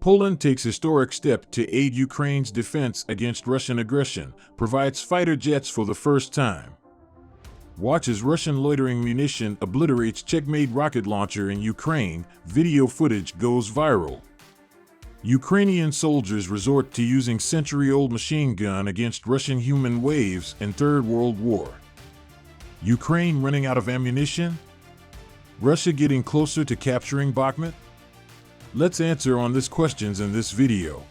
Poland takes historic step to aid Ukraine's defense against Russian aggression, provides fighter jets for the first time. Watch as Russian loitering munition obliterates Czech-made rocket launcher in Ukraine, video footage goes viral. Ukrainian soldiers resort to using century-old machine gun against Russian human waves in Third World War. Ukraine running out of ammunition? Russia getting closer to capturing Bakhmut? Let's answer on these questions in this video.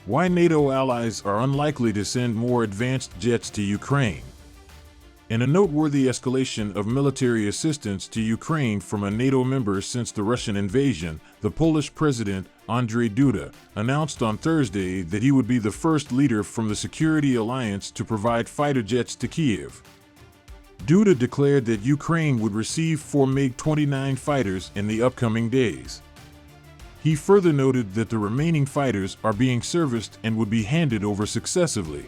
Why NATO allies are unlikely to send more advanced jets to Ukraine. In a noteworthy escalation of military assistance to Ukraine from a NATO member since the Russian invasion, the Polish president, Andrzej Duda, announced on Thursday that he would be the first leader from the security alliance to provide fighter jets to Kyiv. Duda declared that Ukraine would receive 4 MiG-29 fighters in the upcoming days. He further noted that the remaining fighters are being serviced and would be handed over successively.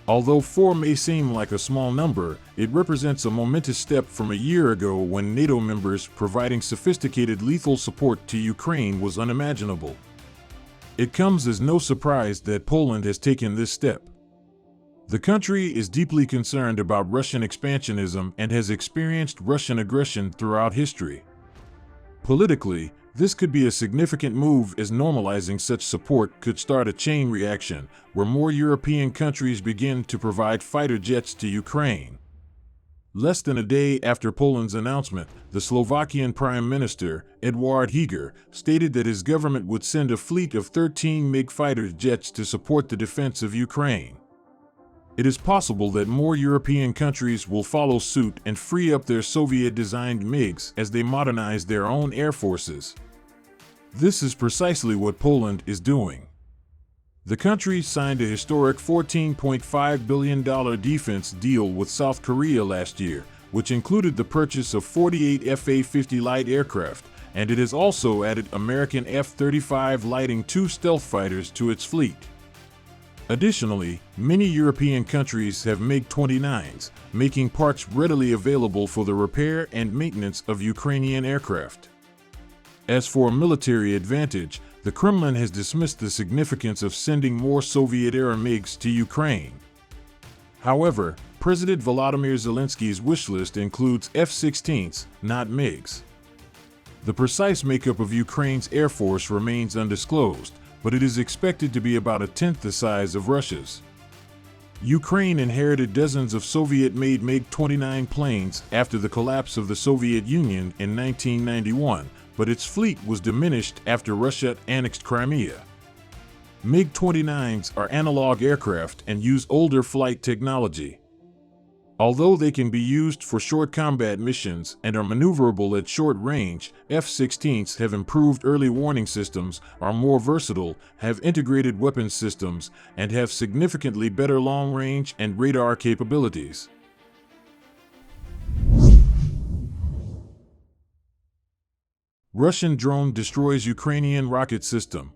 Although 4 may seem like a small number, it represents a momentous step from a year ago when NATO members providing sophisticated lethal support to Ukraine was unimaginable. It comes as no surprise that Poland has taken this step. The country is deeply concerned about Russian expansionism and has experienced Russian aggression throughout history. Politically, this could be a significant move as normalizing such support could start a chain reaction where more European countries begin to provide fighter jets to Ukraine. Less than a day after Poland's announcement, the Slovakian Prime Minister, Edward Heger, stated that his government would send a fleet of 13 MiG fighter jets to support the defense of Ukraine. It is possible that more European countries will follow suit and free up their Soviet-designed MiGs as they modernize their own air forces. This is precisely what Poland is doing. The country signed a historic $14.5 billion defense deal with South Korea last year, which included the purchase of 48 F-A-50 light aircraft, and it has also added American F-35 Lightning II stealth fighters to its fleet. Additionally, many European countries have MiG-29s, making parts readily available for the repair and maintenance of Ukrainian aircraft. As for a military advantage, the Kremlin has dismissed the significance of sending more Soviet-era MiGs to Ukraine. However, President Volodymyr Zelensky's wish list includes F-16s, not MiGs. The precise makeup of Ukraine's air force remains undisclosed, but it is expected to be about a tenth the size of Russia's. Ukraine inherited dozens of Soviet-made MiG-29 planes after the collapse of the Soviet Union in 1991, but its fleet was diminished after Russia annexed Crimea. MiG-29s are analog aircraft and use older flight technology. Although they can be used for short combat missions and are maneuverable at short range, F-16s have improved early warning systems, are more versatile, have integrated weapons systems, and have significantly better long-range and radar capabilities. Russian drone destroys Ukrainian rocket system.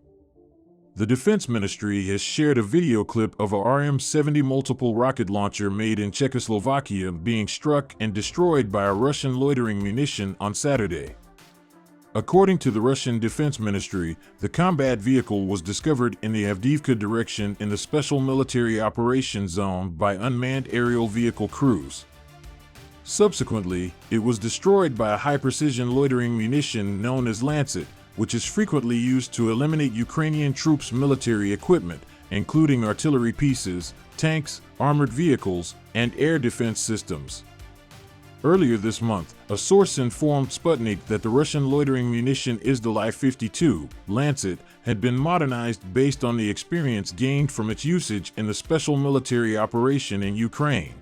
The Defense Ministry has shared a video clip of a RM-70 multiple rocket launcher made in Czechoslovakia being struck and destroyed by a Russian loitering munition on Saturday. According to the Russian Defense Ministry, the combat vehicle was discovered in the Avdiivka direction in the Special Military Operations Zone by unmanned aerial vehicle crews. Subsequently, it was destroyed by a high-precision loitering munition known as Lancet, which is frequently used to eliminate Ukrainian troops' military equipment, including artillery pieces, tanks, armored vehicles, and air defense systems. Earlier this month, a source informed Sputnik that the Russian loitering munition Izdal-52, Lancet, had been modernized based on the experience gained from its usage in the special military operation in Ukraine.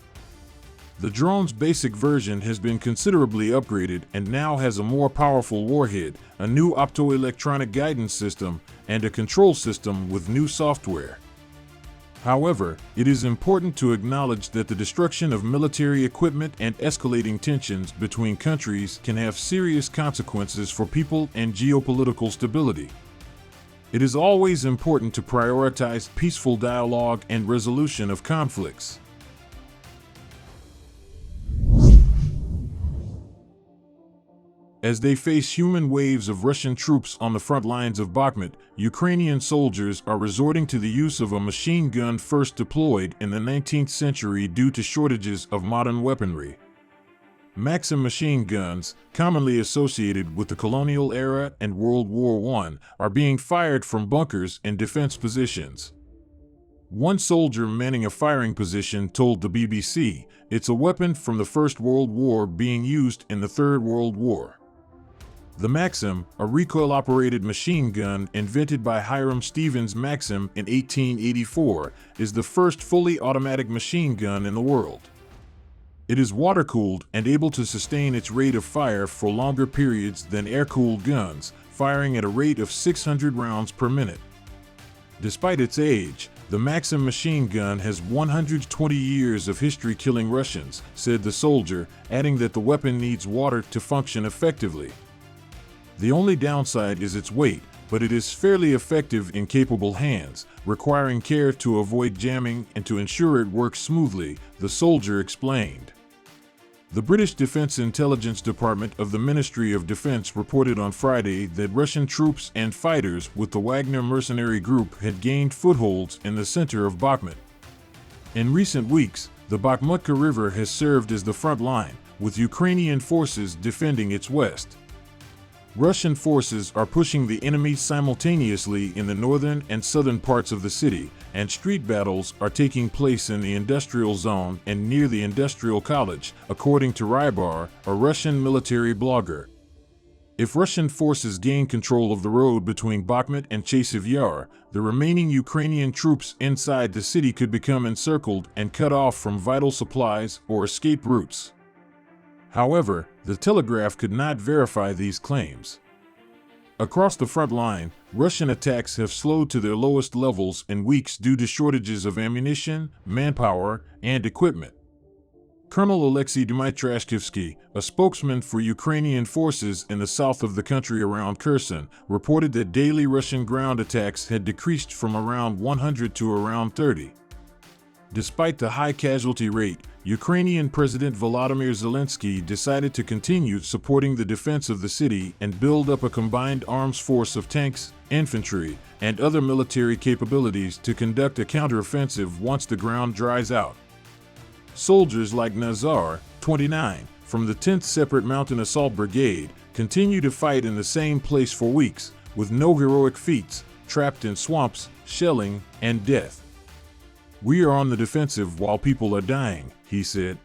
The drone's basic version has been considerably upgraded and now has a more powerful warhead, a new optoelectronic guidance system, and a control system with new software. However, it is important to acknowledge that the destruction of military equipment and escalating tensions between countries can have serious consequences for people and geopolitical stability. It is always important to prioritize peaceful dialogue and resolution of conflicts. As they face human waves of Russian troops on the front lines of Bakhmut, Ukrainian soldiers are resorting to the use of a machine gun first deployed in the 19th century due to shortages of modern weaponry. Maxim machine guns, commonly associated with the colonial era and World War I, are being fired from bunkers and defense positions. One soldier manning a firing position told the BBC, "It's a weapon from the First World War being used in the Third World War." The Maxim, a recoil-operated machine gun invented by Hiram Stevens Maxim in 1884, is the first fully automatic machine gun in the world. It is water-cooled and able to sustain its rate of fire for longer periods than air-cooled guns, firing at a rate of 600 rounds per minute. Despite its age, the Maxim machine gun has 120 years of history killing Russians, said the soldier, adding that the weapon needs water to function effectively. The only downside is its weight, but it is fairly effective in capable hands, requiring care to avoid jamming and to ensure it works smoothly, the soldier explained. The British Defense Intelligence Department of the Ministry of Defense reported on Friday that Russian troops and fighters with the Wagner mercenary group had gained footholds in the center of Bakhmut. In recent weeks, the Bakhmutka River has served as the front line, with Ukrainian forces defending its west. Russian forces are pushing the enemy simultaneously in the northern and southern parts of the city, and street battles are taking place in the industrial zone and near the industrial college, according to Rybar, a Russian military blogger. If Russian forces gain control of the road between Bakhmut and Chasiv Yar, the remaining Ukrainian troops inside the city could become encircled and cut off from vital supplies or escape routes. However, the Telegraph could not verify these claims. Across the front line, Russian attacks have slowed to their lowest levels in weeks due to shortages of ammunition, manpower, and equipment. Colonel Alexei Dmytrashkivsky, a spokesman for Ukrainian forces in the south of the country around Kherson, reported that daily Russian ground attacks had decreased from around 100 to around 30. Despite the high casualty rate, Ukrainian President Volodymyr Zelensky decided to continue supporting the defense of the city and build up a combined arms force of tanks, infantry, and other military capabilities to conduct a counteroffensive once the ground dries out. Soldiers like Nazar, 29, from the 10th Separate Mountain Assault Brigade, continue to fight in the same place for weeks, with no heroic feats, trapped in swamps, shelling, and death. "We are on the defensive while people are dying," he said.